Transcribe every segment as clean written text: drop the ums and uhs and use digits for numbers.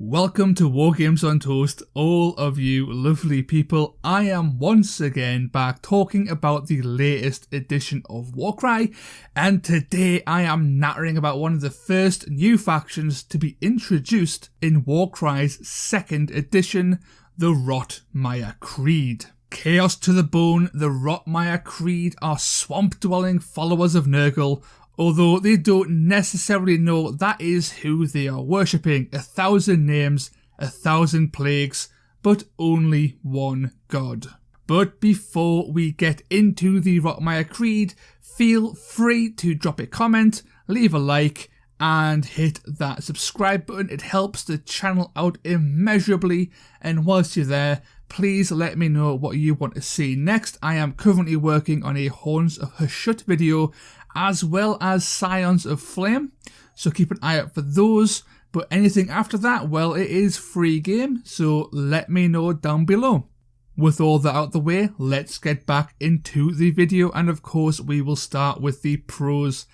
Welcome to Wargames on Toast, all of you lovely people. I am once again back talking about the latest edition of Warcry, and today I am nattering about one of the first new factions to be introduced in Warcry's 2nd edition, the Rotmire Creed. Chaos to the bone, the Rotmire Creed are swamp-dwelling followers of Nurgle, although they don't necessarily know that is who they are worshipping. 1,000 names, 1,000 plagues, but only one god. But before we get into the Rotmire Creed, feel free to drop a comment, leave a like, and hit that subscribe button. It helps the channel out immeasurably, and whilst you're there, please let me know what you want to see next. I am currently working on a Horns of Hashut video, as well as Scions of Flame, so keep an eye out for those. But anything after that, well, it is free game, so let me know down below. With all that out the way, let's get back into the video, and of course we will start with the pros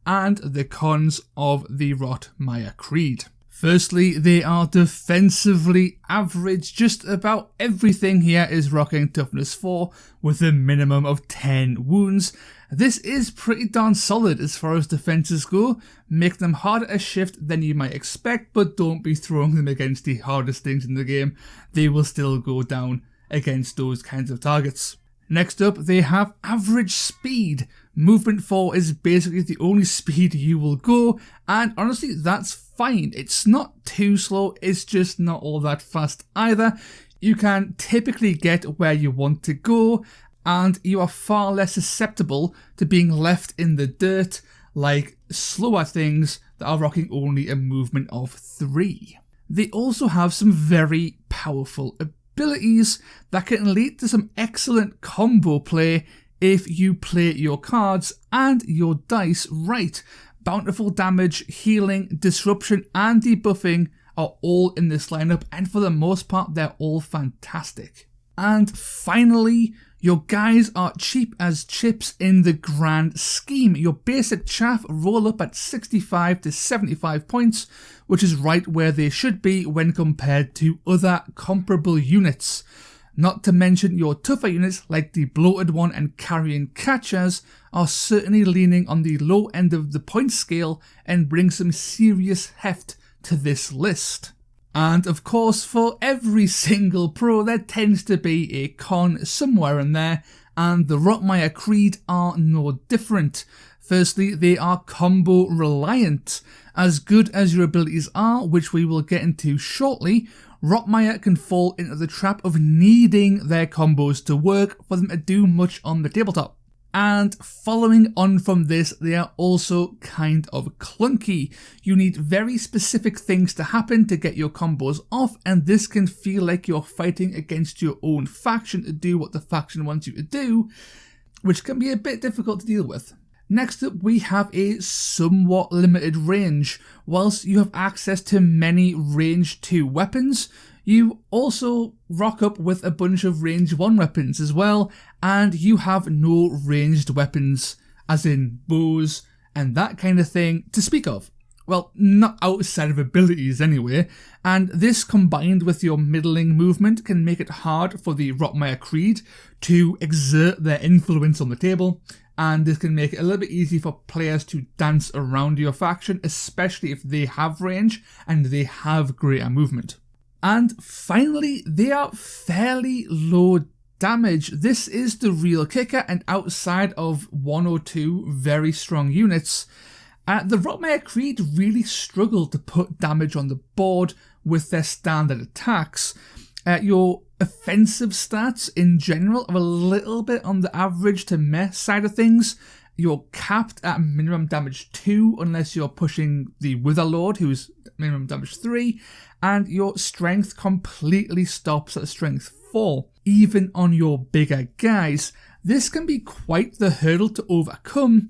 and the cons of the Rotmire Creed. Firstly, they are defensively average. Just about everything here is rocking toughness 4 with a minimum of 10 wounds. This is pretty darn solid as far as defenses go. Make them harder to shift than you might expect, but don't be throwing them against the hardest things in the game. They will still go down against those kinds of targets. Next up, they have average speed. Movement 4 is basically the only speed you will go, and honestly that's fine. It's not too slow, it's just not all that fast either. You can typically get where you want to go, and you are far less susceptible to being left in the dirt like slower things that are rocking only a movement of 3. They also have some very powerful abilities that can lead to some excellent combo play if you play your cards and your dice right. Bountiful damage, healing, disruption and debuffing are all in this lineup, and for the most part they're all fantastic. And finally, your guys are cheap as chips in the grand scheme. Your basic chaff roll up at 65 to 75 points, which is right where they should be when compared to other comparable units. Not to mention your tougher units like the Bloated One and Carrion Catchers are certainly leaning on the low end of the point scale and bring some serious heft to this list. And of course, for every single pro there tends to be a con somewhere in there, and the Rotmire Creed are no different. Firstly, they are combo reliant. As good as your abilities are, which we will get into shortly, Rotmire can fall into the trap of needing their combos to work for them to do much on the tabletop. And following on from this, they are also kind of clunky. You need very specific things to happen to get your combos off, and this can feel like you're fighting against your own faction to do what the faction wants you to do, which can be a bit difficult to deal with. Next up, we have a somewhat limited range. Whilst you have access to many range 2 weapons, you also rock up with a bunch of range 1 weapons as well, and you have no ranged weapons, as in bows and that kind of thing, to speak of. Well, not outside of abilities anyway, and this combined with your middling movement can make it hard for the Rotmire Creed to exert their influence on the table, and this can make it a little bit easy for players to dance around your faction, especially if they have range and they have greater movement. And finally, they are fairly low damage. This is the real kicker, and outside of 1 or 2 very strong units, the Rotmire Creed really struggle to put damage on the board with their standard attacks. Your offensive stats in general are a little bit on the average to meh side of things. You're capped at minimum damage 2 unless you're pushing the Witherlord, who's minimum damage 3, and your strength completely stops at strength 4, even on your bigger guys. This can be quite the hurdle to overcome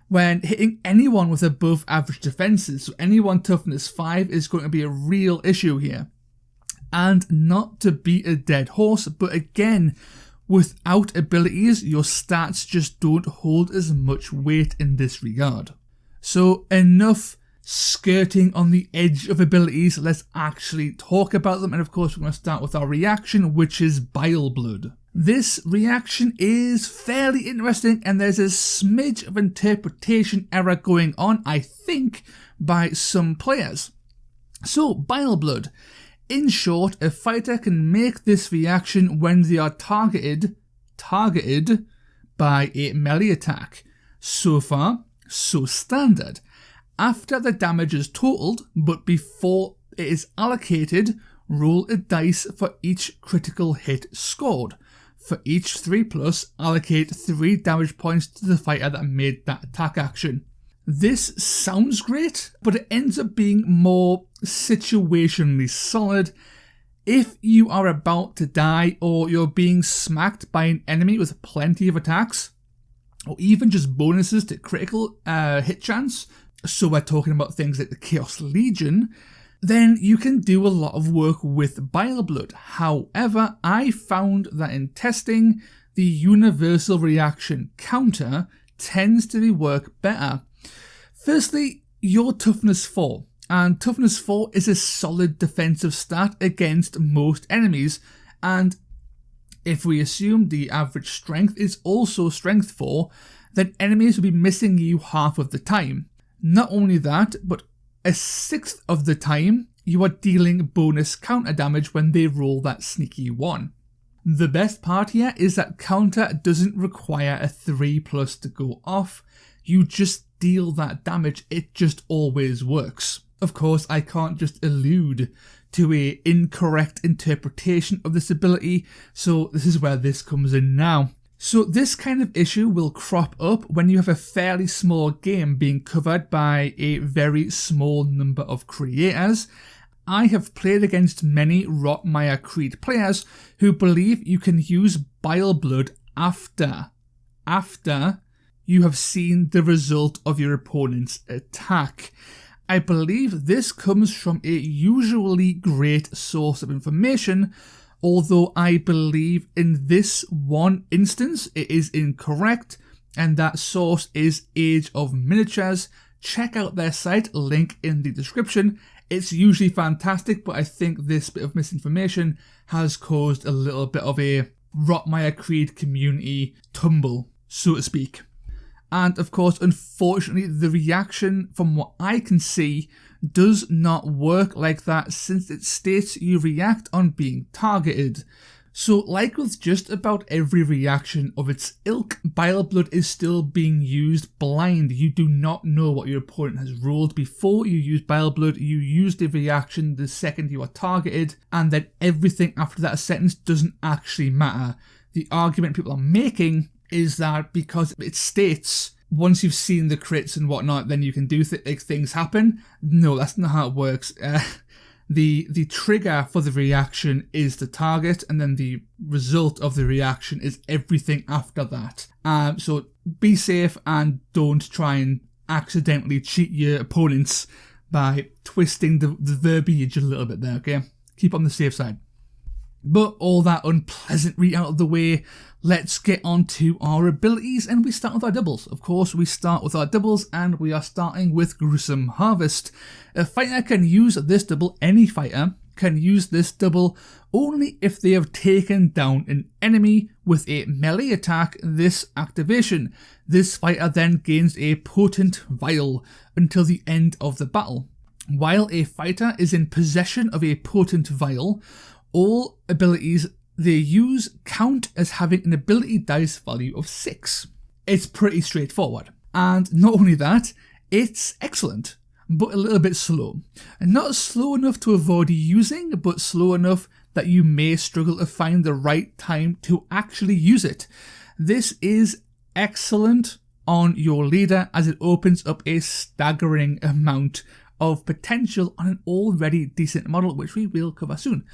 when hitting anyone with above average defenses, so anyone toughness 5 is going to be a real issue here. And not to beat a dead horse, but again, without abilities, your stats just don't hold as much weight in this regard. So enough skirting on the edge of abilities, let's actually talk about them. And of course, we're going to start with our reaction, which is Bile Blood. This reaction is fairly interesting, and there's a smidge of interpretation error going on, I think, by some players. So, Bile Blood. In short, a fighter can make this reaction when they are targeted by a melee attack. So far, so standard. After the damage is totaled, but before it is allocated, roll a dice for each critical hit scored. For each 3+, allocate 3 damage points to the fighter that made that attack action. This sounds great, but it ends up being more situationally solid. If you are about to die, or you're being smacked by an enemy with plenty of attacks, or even just bonuses to critical hit chance, so we're talking about things like the Chaos Legion, then you can do a lot of work with Bile Blood. However, I found that in testing, the universal reaction counter tends to work better. Firstly, your toughness 4, and toughness 4 is a solid defensive stat against most enemies, and if we assume the average strength is also strength 4, then enemies will be missing you half of the time. Not only that, but a sixth of the time you are dealing bonus counter damage when they roll that sneaky 1. The best part here is that counter doesn't require a 3+ to go off, you just deal that damage, it just always works. Of course, I can't just allude to a incorrect interpretation of this ability, so this is where this comes in now. So this kind of issue will crop up when you have a fairly small game being covered by a very small number of creators. I have played against many Rotmire Creed players who believe you can use Bile Blood after you have seen the result of your opponent's attack. I believe this comes from a usually great source of information, although I believe in this one instance it is incorrect, and that source is Age of Miniatures. Check out their site, link in the description. It's usually fantastic, but I think this bit of misinformation has caused a little bit of a Rotmire Creed community tumble, so to speak. And of course, unfortunately, the reaction, from what I can see, does not work like that, since it states you react on being targeted. So like with just about every reaction of its ilk, Bile Blood is still being used blind. You do not know what your opponent has rolled before you use Bile Blood. You use the reaction the second you are targeted, and then everything after that sentence doesn't actually matter. The argument people are making is that because it states once you've seen the crits and whatnot, then you can do things happen. No, that's not how it works. The trigger for the reaction is the target, and then the result of the reaction is everything after that. So be safe and don't try and accidentally cheat your opponents by twisting the verbiage a little bit there, okay? Keep on the safe side. But all that unpleasantry out of the way, let's get on to our abilities, and we start with our doubles. Of course, we start with our doubles, and we are starting with Gruesome Harvest. A fighter can use this double, any fighter can use this double only if they have taken down an enemy with a melee attack this activation. This fighter then gains a potent vial until the end of the battle. While a fighter is in possession of a potent vial, all abilities they use count as having an ability dice value of 6. It's pretty straightforward. And not only that, it's excellent, but a little bit slow. And not slow enough to avoid using, but slow enough that you may struggle to find the right time to actually use it. This is excellent on your leader, as it opens up a staggering amount of potential on an already decent model, which we will cover soon.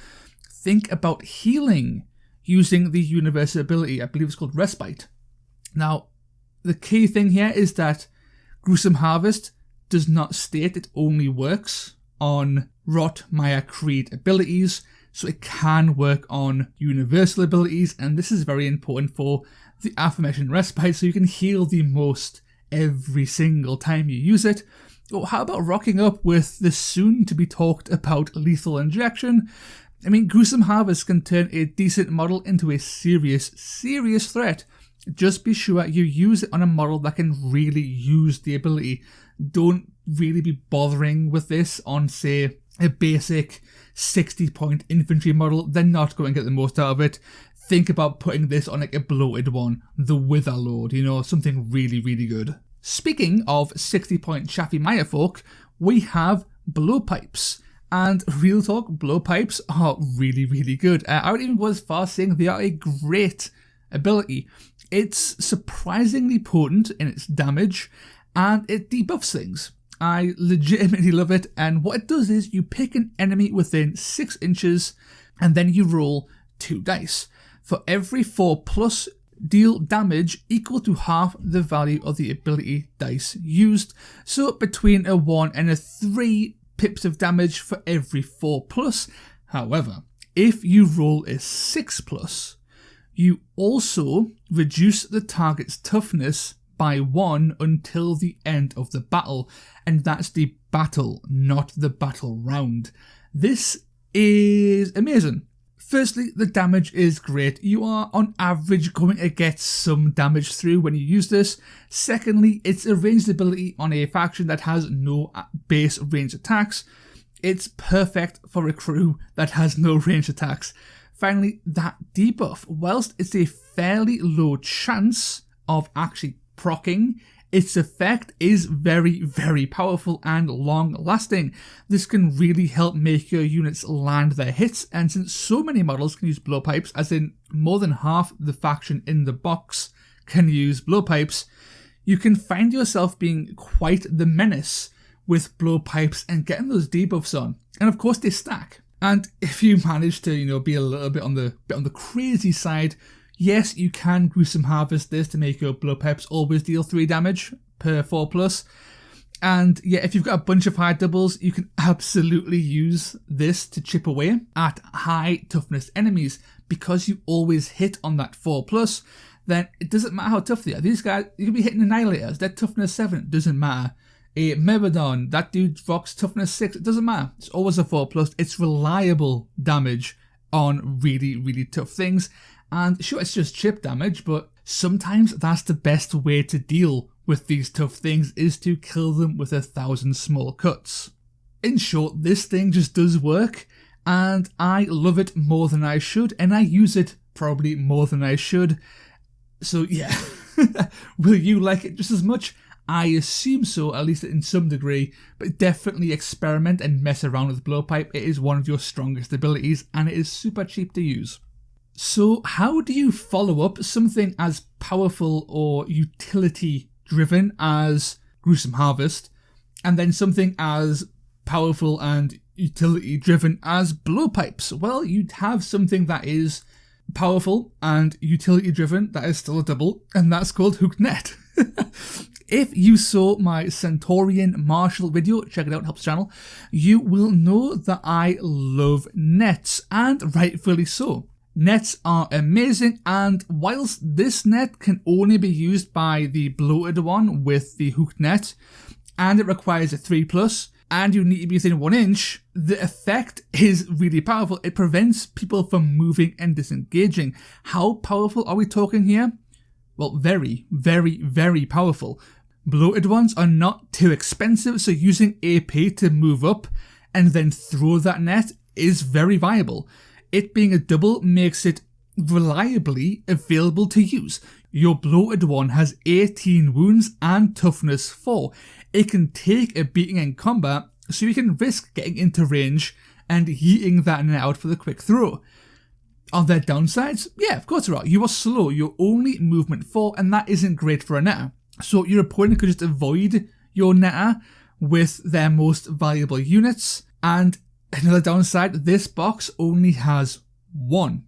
Think about healing using the universal ability. I believe it's called Respite. Now, the key thing here is that Gruesome Harvest does not state it only works on Rotmire Creed abilities, so it can work on universal abilities, and this is very important for the aforementioned Respite, so you can heal the most every single time you use it. Or how about rocking up with the soon to be talked about lethal injection? I mean, Gruesome Harvest can turn a decent model into a serious threat. Just be sure you use it on a model that can really use the ability. Don't really be bothering with this on, say, a basic 60-point infantry model. They're not going to get the most out of it. Think about putting this on like a Bloated One, the Witherlord, something really, really good. Speaking of 60-point chaffy Mirefolk, we have blowpipes. And real talk, blowpipes are really, really good. I would even go as far as saying they are a great ability. It's surprisingly potent in its damage, and it debuffs things. I legitimately love it, and what it does is you pick an enemy within 6 inches, and then you roll 2 dice. For every 4+, deal damage equal to half the value of the ability dice used, so between a 1 and a 3 pips of damage for every 4+. However, if you roll a 6+, you also reduce the target's toughness by 1 until the end of the battle, and that's the battle, not the battle round. This is amazing. Firstly, the damage is great. You are on average going to get some damage through when you use this. Secondly, it's a ranged ability on a faction that has no base range attacks. It's perfect for a crew that has no range attacks. Finally, that debuff, whilst it's a fairly low chance of actually proccing, its effect is very, very powerful and long-lasting. This can really help make your units land their hits, and since so many models can use blowpipes, as in more than half the faction in the box can use blowpipes, you can find yourself being quite the menace with blowpipes and getting those debuffs on. And of course they stack. And if you manage to, be a little bit on the crazy side, yes, you can Gruesome Harvest this to make your blowpipes always deal 3 damage per 4+. And yeah, if you've got a bunch of high doubles, you can absolutely use this to chip away at high toughness enemies. Because you always hit on that 4+, then it doesn't matter how tough they are. These guys, you can be hitting Annihilators, their toughness 7, doesn't matter. A Merodon, that dude rocks toughness 6, it doesn't matter. It's always a 4+. It's reliable damage on really, really tough things. And sure, it's just chip damage, but sometimes that's the best way to deal with these tough things, is to kill them with 1,000 small cuts. In short, this thing just does work, and I love it more than I should, and I use it probably more than I should. So yeah, will you like it just as much? I assume so, at least in some degree, but definitely experiment and mess around with Blowpipe. It is one of your strongest abilities, and it is super cheap to use. So how do you follow up something as powerful or utility driven as Gruesome Harvest, and then something as powerful and utility driven as Blowpipes? Well, you'd have something that is powerful and utility driven that is still a double, and that's called Hooked Net. If you saw my Centaurian Marshal video, check it out, helps the channel, you will know that I love nets, and rightfully so. Nets are amazing, and whilst this net can only be used by the Bloated One with the Hooked Net, and it requires a 3+, and you need to be within 1 inch, the effect is really powerful. It prevents people from moving and disengaging. How powerful are we talking here? Well, very, very, very powerful. Bloated Ones are not too expensive, so using AP to move up and then throw that net is very viable. It being a double makes it reliably available to use. Your Bloated One has 18 wounds and toughness 4. It can take a beating in combat, so you can risk getting into range and yeeting that net out for the quick throw. Are there downsides? Yeah, of course there are. You are slow, you're only movement 4, and that isn't great for a netter. So your opponent could just avoid your netter with their most valuable units. And another downside, this box only has 1.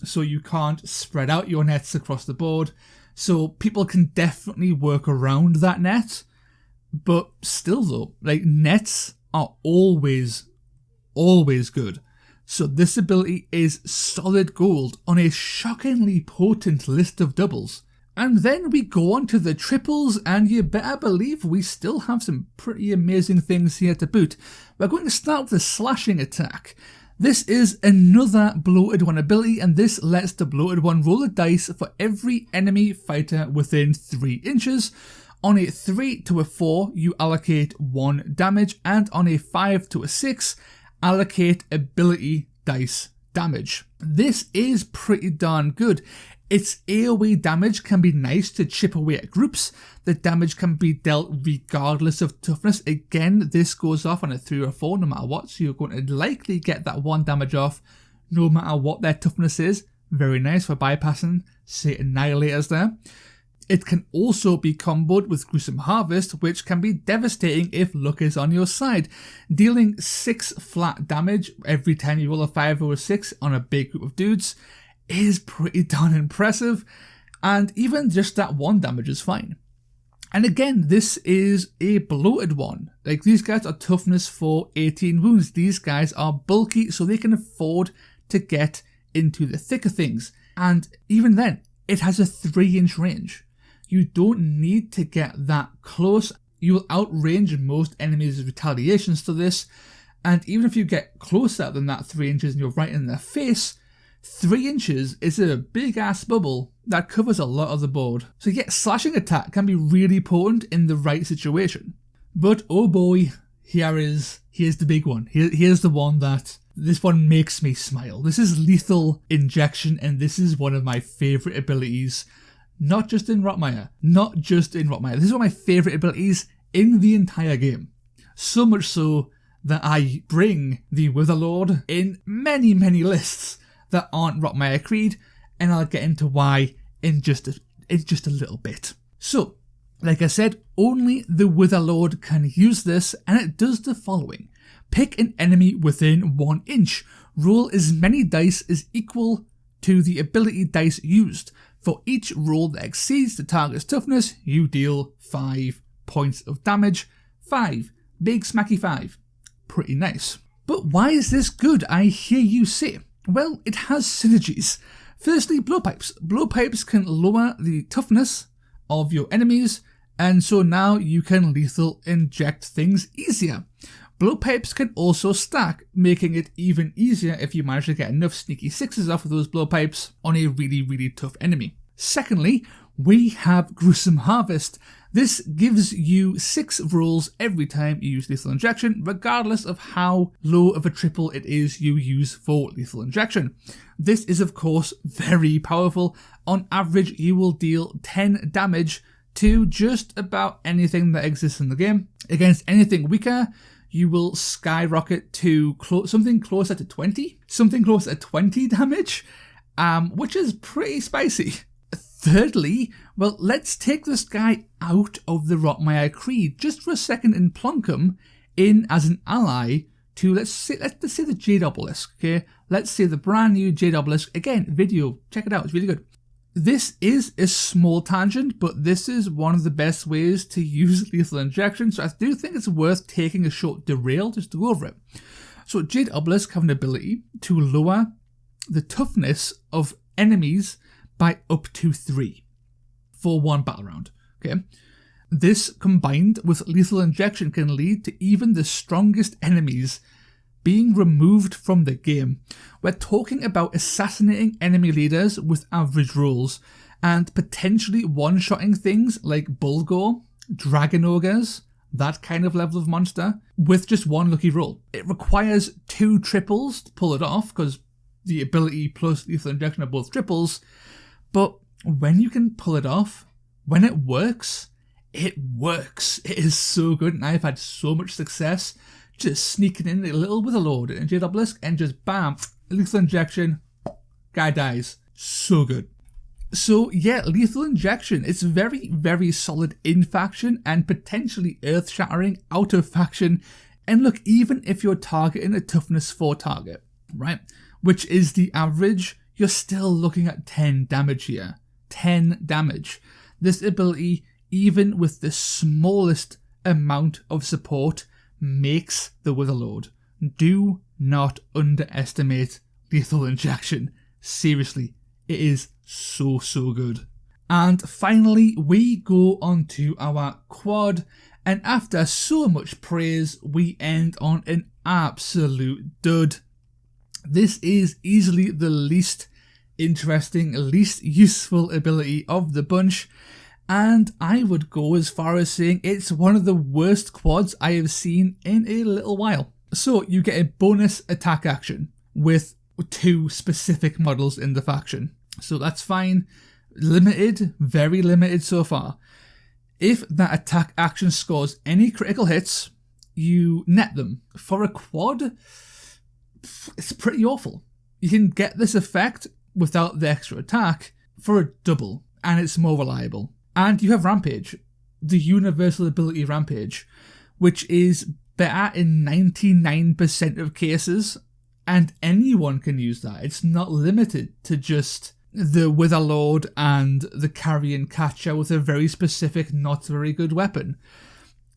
So you can't spread out your nets across the board. So people can definitely work around that net. But still though, like, nets are always good. So this ability is solid gold on a shockingly potent list of doubles. And then we go on to the triples, and you better believe we still have some pretty amazing things here to boot. We're going to start with the slashing attack. This is another Bloated One ability, and this lets the Bloated One roll a dice for every enemy fighter within 3 inches. On a 3 to a 4, you allocate 1 damage, and on a 5 to a 6, allocate ability dice damage. This is pretty darn good. Its AoE damage can be nice to chip away at groups. The damage can be dealt regardless of toughness. Again, this goes off on a 3 or 4 no matter what, so you're going to likely get that 1 damage off no matter what their toughness is. Very nice for bypassing, say, Annihilators there. It can also be comboed with Gruesome Harvest, which can be devastating if luck is on your side. Dealing 6 flat damage every time you roll a 5 or a 6 on a big group of dudes is pretty darn impressive, and even just that 1 damage is fine. And again, this is a Bloated One. Like, these guys are toughness for 18 wounds. These guys are bulky, so they can afford to get into the thick of things. And even then, it has a 3-inch range. You don't need to get that close. You will outrange most enemies' retaliations to this, and even if you get closer than that 3 inches and you're right in their face, 3 inches is a big ass bubble that covers a lot of the board. So yeah, slashing attack can be really potent in the right situation. But oh boy, here's the big one. Here's the one that, this one makes me smile. This is Lethal Injection, and this is one of my favourite abilities. Not just in Rotmire. This is one of my favourite abilities in the entire game. So much so that I bring the Witherlord in many, many lists that aren't Rotmire Creed, and I'll get into why in just a little bit. So, like I said, only the Witherlord can use this, and it does the following. Pick an enemy within 1 inch. Roll as many dice as equal to the ability dice used. For each roll that exceeds the target's toughness, you deal 5 points of damage. 5. Big smacky 5. Pretty nice. But why is this good, I hear you say? Well, it has synergies. Firstly, blowpipes. Blowpipes can lower the toughness of your enemies, and so now you can lethal inject things easier. Blowpipes can also stack, making it even easier if you manage to get enough sneaky 6s off of those blowpipes on a really, really tough enemy. Secondly, we have Gruesome Harvest. This gives you 6 rolls every time you use Lethal Injection, regardless of how low of a triple it is you use for Lethal Injection. This is of course very powerful. On average, you will deal 10 damage to just about anything that exists in the game. Against anything weaker, you will skyrocket to something closer to 20? Something closer to 20 damage, which is pretty spicy. Thirdly, well, let's take this guy out of the Rotmire Creed just for a second and plonk him in as an ally to, let's say the Jade Obelisk, okay? Let's say the brand new Jade Obelisk. Again, video, check it out, it's really good. This is a small tangent, but this is one of the best ways to use Lethal Injection, so I do think it's worth taking a short derail just to go over it. So Jade Obelisk have an ability to lower the toughness of enemies by up to 3 for 1 battle round. Okay, this combined with Lethal Injection can lead to even the strongest enemies being removed from the game. We're talking about assassinating enemy leaders with average rolls and potentially one-shotting things like Bulgor, Dragon Ogres, that kind of level of monster, with just 1 lucky roll. It requires 2 triples to pull it off because the ability plus Lethal Injection are both triples. But when you can pull it off, when it works, it works. It is so good, and I've had so much success just sneaking in a little Witherlord and Jade Obelisk and just bam, Lethal Injection, guy dies. So good. So yeah, Lethal Injection, it's very, very solid in faction and potentially earth-shattering out of faction. And look, even if you're targeting a toughness 4 target, right, which is the average, you're still looking at 10 damage here. 10 damage. This ability, even with the smallest amount of support, makes the Witherlord. Do not underestimate Lethal Injection. Seriously, it is so, so good. And finally, we go on to our quad, and after so much praise, we end on an absolute dud. This is easily the least interesting, least useful ability of the bunch, and I would go as far as saying it's one of the worst quads I have seen in a little while. So you get a bonus attack action with 2 specific models in the faction. So that's fine. Limited, very limited so far. If that attack action scores any critical hits, you net them. For a quad, it's pretty awful. You can get this effect without the extra attack for a double, and it's more reliable. And you have Rampage, the universal ability Rampage, which is better in 99% of cases, and anyone can use that. It's not limited to just the Witherlord and the Carrion Catcher with a very specific, not very good weapon.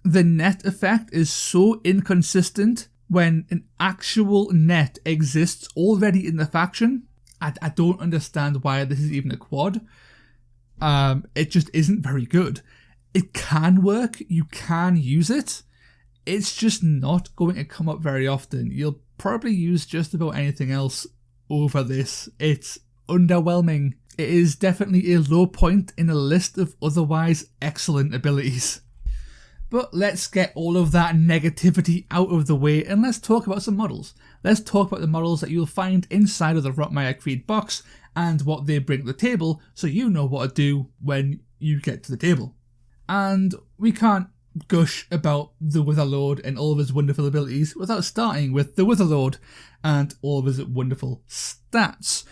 The net effect is so inconsistent when an actual net exists already in the faction. I don't understand why this is even a quad. It just isn't very good. It can work, you can use it. It's just not going to come up very often. You'll probably use just about anything else over this. It's underwhelming. It is definitely a low point in a list of otherwise excellent abilities. But let's get all of that negativity out of the way and let's talk about some models. Let's talk about the models that you'll find inside of the Rotmire Creed box and what they bring to the table, so you know what to do when you get to the table. And we can't gush about the Witherlord and all of his wonderful abilities without starting with the Witherlord and all of his wonderful stats.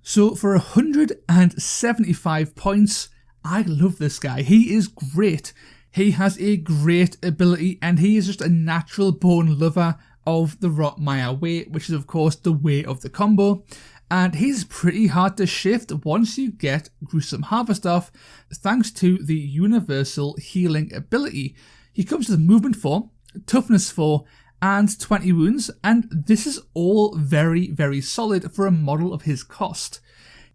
So for 175 points, I love this guy. He is great. He has a great ability and he is just a natural born lover of the Rotmire way, which is of course the way of the combo. And he's pretty hard to shift once you get Gruesome Harvest off, thanks to the universal healing ability. He comes with movement 4, toughness 4, and 20 wounds, and this is all very, very solid for a model of his cost.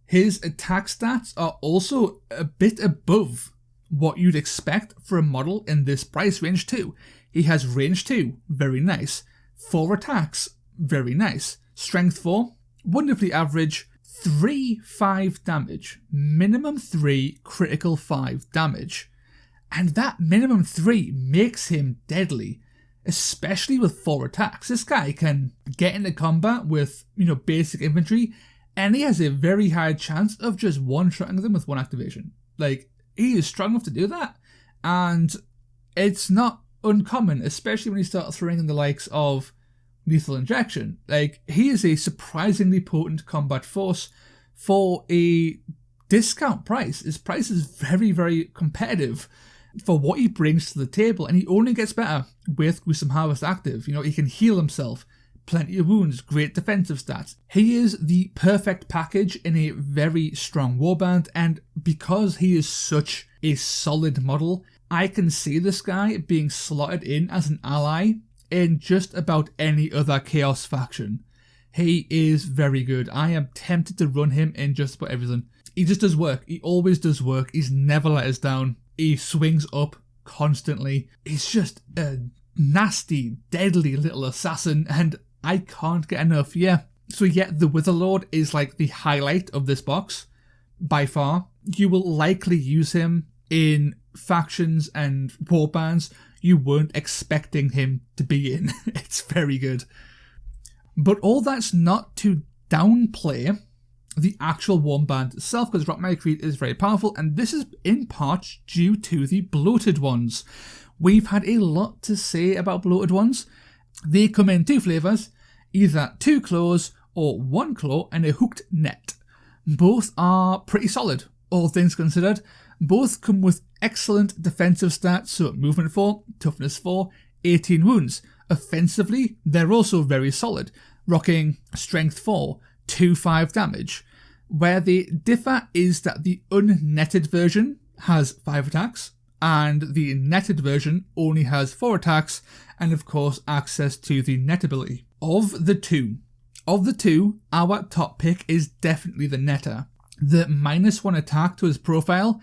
His attack stats are also a bit above what you'd expect for a model in this price range too. He has range 2, very nice. 4 attacks, very nice. Strength 4, wonderfully average. 3/5 damage, minimum 3, critical 5 damage. And that minimum 3 makes him deadly, especially with 4 attacks. This guy can get into combat with, basic infantry, and he has a very high chance of just one-shotting them with 1 activation. Like, he is strong enough to do that, and it's not uncommon, especially when you start throwing in the likes of lethal injection. Like, he is a surprisingly potent combat force for a discount price. His price is very, very competitive for what he brings to the table, and he only gets better with Gruesome Harvest active. He can heal himself, plenty of wounds, great defensive stats. He is the perfect package in a very strong warband, and because he is such a solid model, I can see this guy being slotted in as an ally in just about any other Chaos faction. He is very good. I am tempted to run him in just about everything. He just does work. He always does work. He's never let us down. He swings up constantly. He's just a nasty, deadly little assassin, and I can't get enough. Yeah. So yeah, the Witherlord is like the highlight of this box, by far. You will likely use him in factions and warbands you weren't expecting him to be in. It's very good. But all that's not to downplay the actual warband itself, because Rotmire Creed is very powerful, and this is in part due to the Bloated Ones. We've had a lot to say about Bloated Ones. They come in 2 flavours, either 2 claws or 1 claw and a hooked net. Both are pretty solid, all things considered. Both come with excellent defensive stats, so movement 4, toughness 4, 18 wounds. Offensively, they're also very solid, rocking strength 4, 2/5 damage. Where they differ is that the unnetted version has 5 attacks, and the netted version only has 4 attacks, and of course access to the net ability. Of the two, our top pick is definitely the netter. The -1 attack to his profile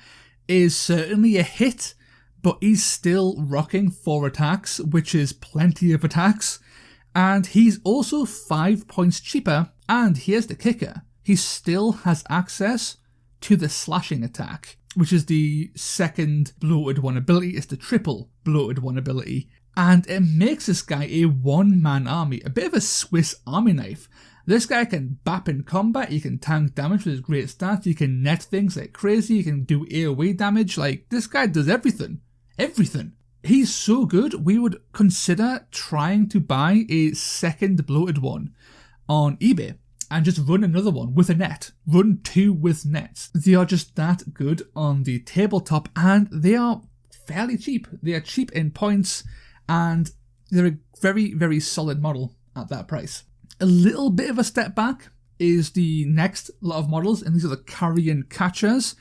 is certainly a hit, but he's still rocking 4 attacks, which is plenty of attacks. And he's also 5 points cheaper, and here's the kicker, he still has access to the slashing attack, which is the second Bloated One ability. It's the triple Bloated One ability, and it makes this guy a one-man army, a bit of a Swiss army knife. This guy can bap in combat, he can tank damage with his great stats, he can net things like crazy, he can do AoE damage, like, this guy does everything. Everything. He's so good, we would consider trying to buy a second Bloated One on eBay and just run another one with a net. Run 2 with nets. They are just that good on the tabletop, and they are fairly cheap. They are cheap in points, and they're a very, very solid model at that price. A little bit of a step back is the next lot of models, and these are the Carrion Catchers,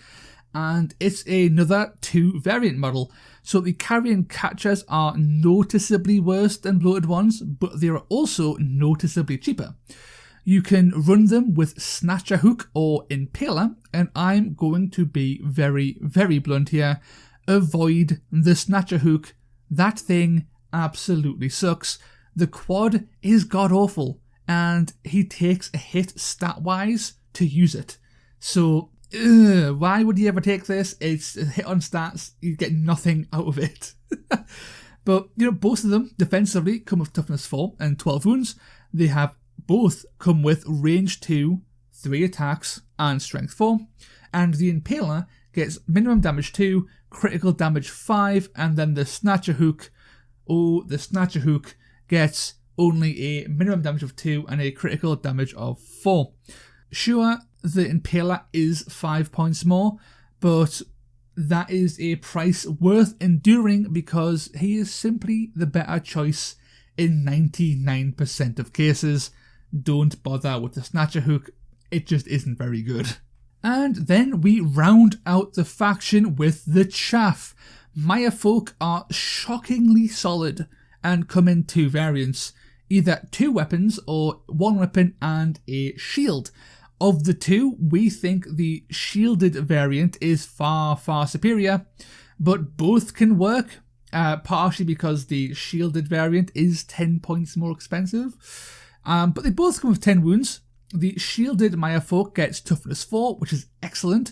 and it's another 2 variant model. So the Carrion Catchers are noticeably worse than Bloated Ones, but they are also noticeably cheaper. You can run them with Snatcher Hook or Impaler, and I'm going to be very, very blunt here. Avoid the Snatcher Hook. That thing absolutely sucks. The quad is god-awful, and he takes a hit stat-wise to use it. So, why would you ever take this? It's a hit on stats, you get nothing out of it. But, both of them defensively come with toughness 4 and 12 wounds. They have both come with range 2, 3 attacks, and strength 4. And the Impaler gets minimum damage 2, critical damage 5, and then the Snatcher Hook, the Snatcher Hook gets only a minimum damage of 2 and a critical damage of 4. Sure, the Impaler is 5 points more, but that is a price worth enduring because he is simply the better choice in 99% of cases. Don't bother with the Snatcher Hook, it just isn't very good. And then we round out the faction with the Chaff. Mirefolk are shockingly solid and come in 2 variants, either 2 weapons or 1 weapon and a shield. Of the 2, we think the shielded variant is far, far superior, but both can work, partially because the shielded variant is 10 points more expensive. But they both come with 10 wounds. The shielded Mirefolk gets toughness 4, which is excellent.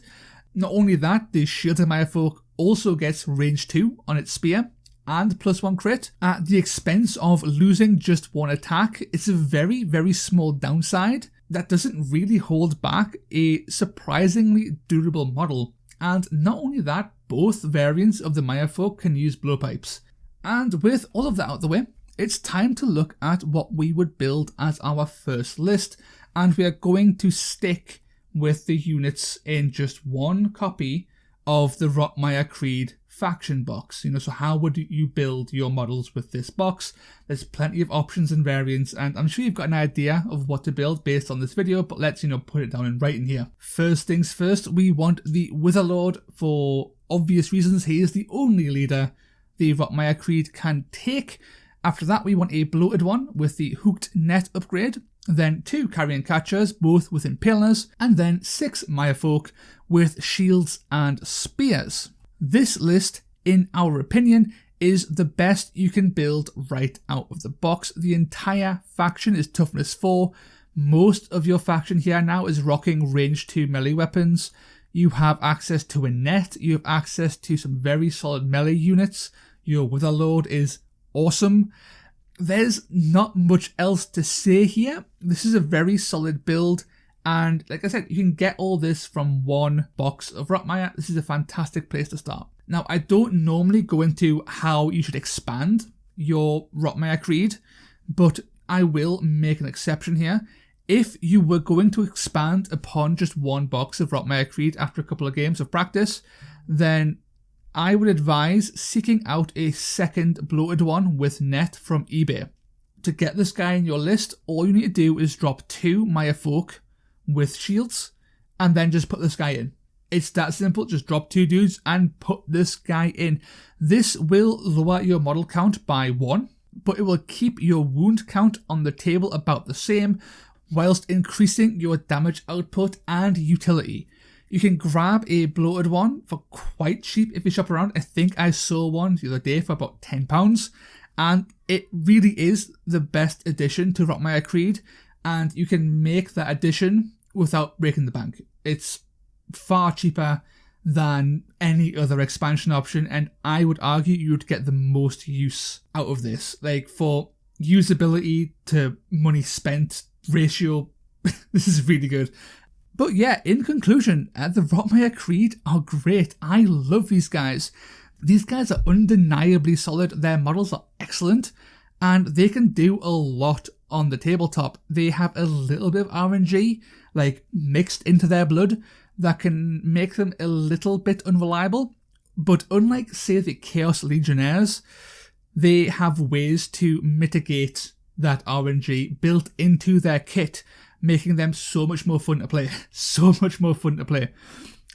Not only that, the shielded Mirefolk also gets range 2 on its spear and +1 crit at the expense of losing just 1 attack. It's a very, very small downside that doesn't really hold back a surprisingly durable model. And not only that, both variants of the Mirefolk can use blowpipes. And with all of that out of the way, it's time to look at what we would build as our first list, and we are going to stick with the units in just 1 copy of the Rotmire Creed faction box. So how would you build your models with this box? There's plenty of options and variants, and I'm sure you've got an idea of what to build based on this video, but let's put it down in writing here. First things first, we want the Witherlord for obvious reasons. He is the only leader the Rotmire Creed can take. After that, we want a Bloated One with the Hooked Net upgrade, then 2 Carrion Catchers, both with Impalers, and then 6 Mirefolk with shields and spears. This list, in our opinion, is the best you can build right out of the box. The entire faction is toughness 4. Most of your faction here now is rocking range 2 melee weapons. You have access to a net, you have access to some very solid melee units. Your Witherlord is awesome. There's not much else to say here. This is a very solid build, and like I said, you can get all this from 1 box of Rotmire. This is a fantastic place to start. Now, I don't normally go into how you should expand your Rotmire Creed, but I will make an exception here. If you were going to expand upon just 1 box of Rotmire Creed after a couple of games of practice, then I would advise seeking out a second Bloated One with net from eBay. To get this guy in your list, all you need to do is drop 2 Mirefolk with shields, and then just put this guy in. It's that simple, just drop 2 dudes and put this guy in. This will lower your model count by 1, but it will keep your wound count on the table about the same, whilst increasing your damage output and utility. You can grab a Bloated One for quite cheap if you shop around. I think I saw one the other day for about £10. And it really is the best addition to Rotmire Creed. And you can make that addition without breaking the bank. It's far cheaper than any other expansion option. And I would argue you would get the most use out of this. Like, for usability to money spent ratio, this is really good. But yeah, in conclusion, the Rotmire Creed are great. I love these guys. These guys are undeniably solid. Their models are excellent, and they can do a lot on the tabletop. They have a little bit of RNG, like, mixed into their blood that can make them a little bit unreliable. But unlike, say, the Chaos Legionnaires, they have ways to mitigate that RNG built into their kit, making them so much more fun to play. So much more fun to play.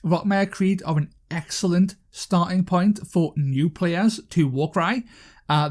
Rotmire Creed are an excellent starting point for new players to Warcry.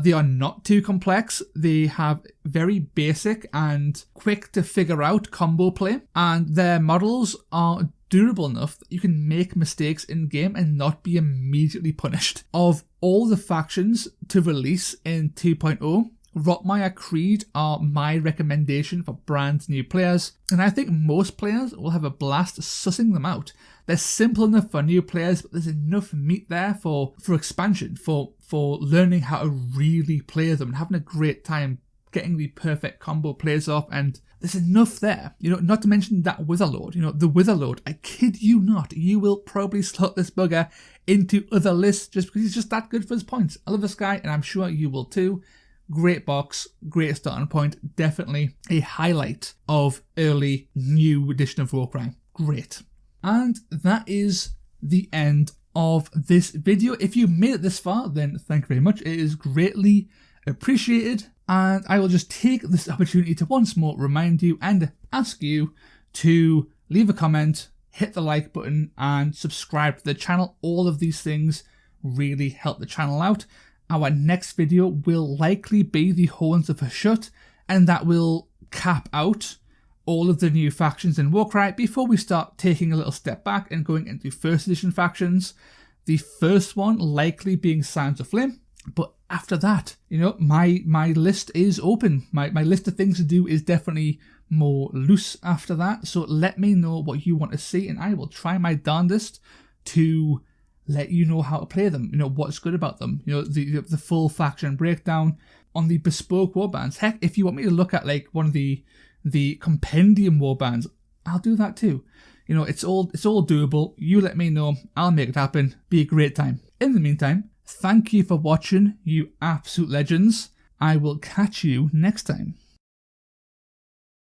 They are not too complex. They have very basic and quick to figure out combo play, and their models are durable enough that you can make mistakes in game and not be immediately punished. Of all the factions to release in 2.0, Rotmire Creed are my recommendation for brand new players, and I think most players will have a blast sussing them out. They're simple enough for new players, but there's enough meat there for expansion, for learning how to really play them and having a great time getting the perfect combo plays off, and there's enough there. Not to mention that Witherlord. The Witherlord, I kid you not, you will probably slot this bugger into other lists just because he's just that good for his points. I love this guy, and I'm sure you will too. Great box, great starting point, definitely a highlight of early new edition of Warcry. Great. And that is the end of this video. If you made it this far, then thank you very much. It is greatly appreciated. And I will just take this opportunity to once more remind you and ask you to leave a comment, hit the like button, and subscribe to the channel. All of these things really help the channel out. Our next video will likely be the Horns of Hashut, and that will cap out all of the new factions in Warcry before we start taking a little step back and going into first edition factions. The first one likely being Signs of Flame, but after that, my list is open. My list of things to do is definitely more loose after that, so let me know what you want to see, and I will try my darndest to let you know how to play them, what's good about them, the full faction breakdown on the bespoke warbands. Heck, if you want me to look at like one of the compendium warbands, I'll do that too. It's all doable. You let me know, I'll make it happen. Be a great time. In the meantime, thank you for watching, you absolute legends. I will catch you next time.